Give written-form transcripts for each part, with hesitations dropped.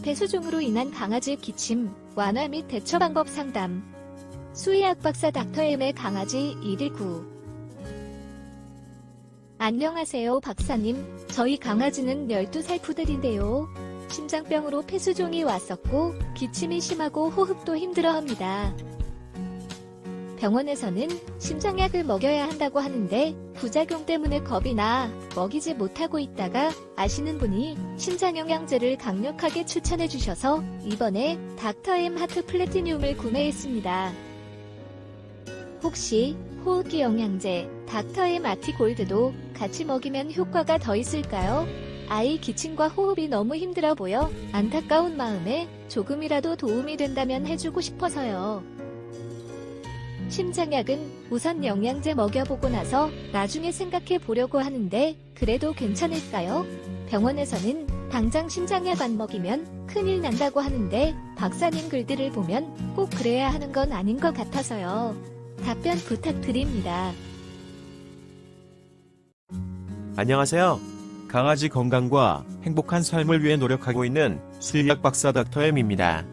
폐수종으로 인한 강아지 기침, 완화 및 대처 방법 상담. 수의학 박사 닥터엠의 강아지 119. 안녕하세요 박사님. 저희 강아지는 12살 푸들인데요. 심장병으로 폐수종이 왔었고 기침이 심하고 호흡도 힘들어합니다. 병원에서는 심장약을 먹여야 한다고 하는데 부작용 때문에 겁이 나 먹이지 못하고 있다가 아시는 분이 심장영양제를 강력하게 추천해 주셔서 이번에 닥터엠 하트 플래티늄을 구매했습니다. 혹시 호흡기 영양제 닥터엠 아티골드도 같이 먹이면 효과가 더 있을까요? 아이 기침과 호흡이 너무 힘들어 보여 안타까운 마음에 조금이라도 도움이 된다면 해주고 싶어서요. 심장약은 우선 영양제 먹여보고 나서 나중에 생각해 보려고 하는데 그래도 괜찮을까요? 병원에서는 당장 심장약 안 먹이면 큰일 난다고 하는데 박사님 글들을 보면 꼭 그래야 하는 건 아닌 것 같아서요. 답변 부탁드립니다. 안녕하세요. 강아지 건강과 행복한 삶을 위해 노력하고 있는 수의학 박사 닥터엠입니다.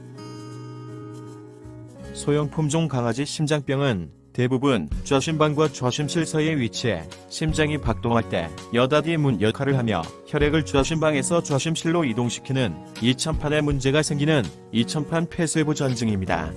소형 품종 강아지 심장병은 대부분 좌심방과 좌심실 사이에 위치해 심장이 박동할 때 여닫이 문 역할을 하며 혈액을 좌심방에서 좌심실로 이동시키는 이천판에 문제가 생기는 이천판 폐쇄부 전증입니다.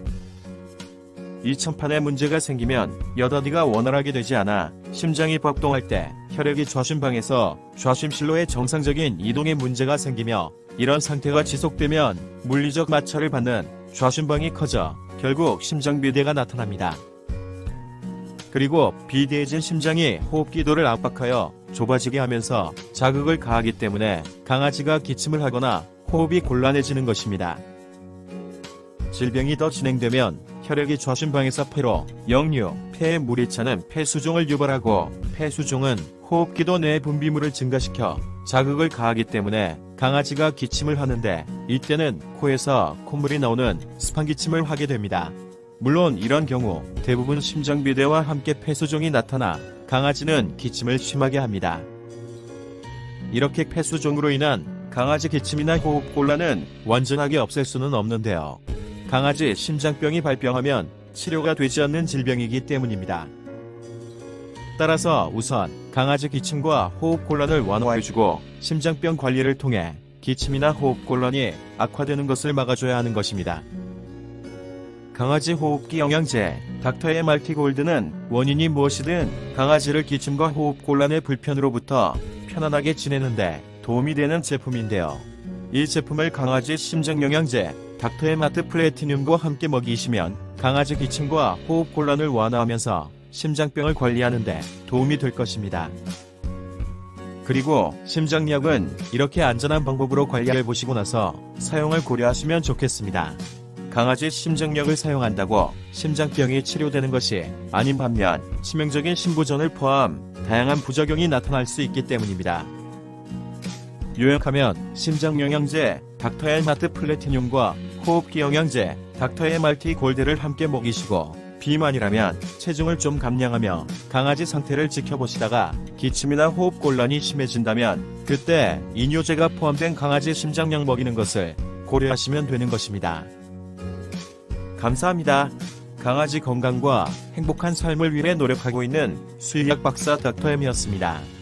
이천판에 문제가 생기면 여닫이가 원활하게 되지 않아 심장이 박동할 때 혈액이 좌심방에서 좌심실로의 정상적인 이동에 문제가 생기며 이런 상태가 지속되면 물리적 마찰을 받는 좌심방이 커져 결국 심장비대가 나타납니다. 그리고 비대해진 심장이 호흡기도를 압박하여 좁아지게 하면서 자극을 가하기 때문에 강아지가 기침을 하거나 호흡이 곤란해지는 것입니다. 질병이 더 진행되면 혈액이 좌심방에서 폐로, 역류, 폐에 물이 차는 폐수종을 유발하고 폐수종은 호흡기도 내 분비물을 증가시켜 자극을 가하기 때문에 강아지가 기침을 하는데 이때는 코에서 콧물이 나오는 스판기침을 하게 됩니다. 물론 이런 경우 대부분 심장비대와 함께 폐수종이 나타나 강아지는 기침을 심하게 합니다. 이렇게 폐수종으로 인한 강아지 기침이나 호흡곤란은 완전하게 없앨 수는 없는데요. 강아지 심장병이 발병하면 치료가 되지 않는 질병이기 때문입니다. 따라서 우선 강아지 기침과 호흡곤란을 완화해주고 심장병 관리를 통해 기침이나 호흡곤란이 악화되는 것을 막아줘야 하는 것입니다. 강아지 호흡기 영양제 닥터엠 아티골드는 원인이 무엇이든 강아지를 기침과 호흡곤란의 불편으로부터 편안하게 지내는데 도움이 되는 제품인데요. 이 제품을 강아지 심장영양제 닥터엠 하트 플래티늄과 함께 먹이시면 강아지 기침과 호흡곤란을 완화하면서 심장병을 관리하는데 도움이 될 것입니다. 그리고 심장약은 이렇게 안전한 방법으로 관리해보시고 나서 사용을 고려하시면 좋겠습니다. 강아지 심장약을 사용한다고 심장병이 치료되는 것이 아닌 반면 치명적인 심부전을 포함 다양한 부작용이 나타날 수 있기 때문입니다. 요약하면 심장영양제 닥터엠 하트 플래티늄과 호흡기 영양제 닥터엠 아티골드를 함께 먹이시고 비만이라면 체중을 좀 감량하며 강아지 상태를 지켜보시다가 기침이나 호흡곤란이 심해진다면 그때 이뇨제가 포함된 강아지 심장약 먹이는 것을 고려하시면 되는 것입니다. 감사합니다. 강아지 건강과 행복한 삶을 위해 노력하고 있는 수의학 박사 닥터엠이었습니다.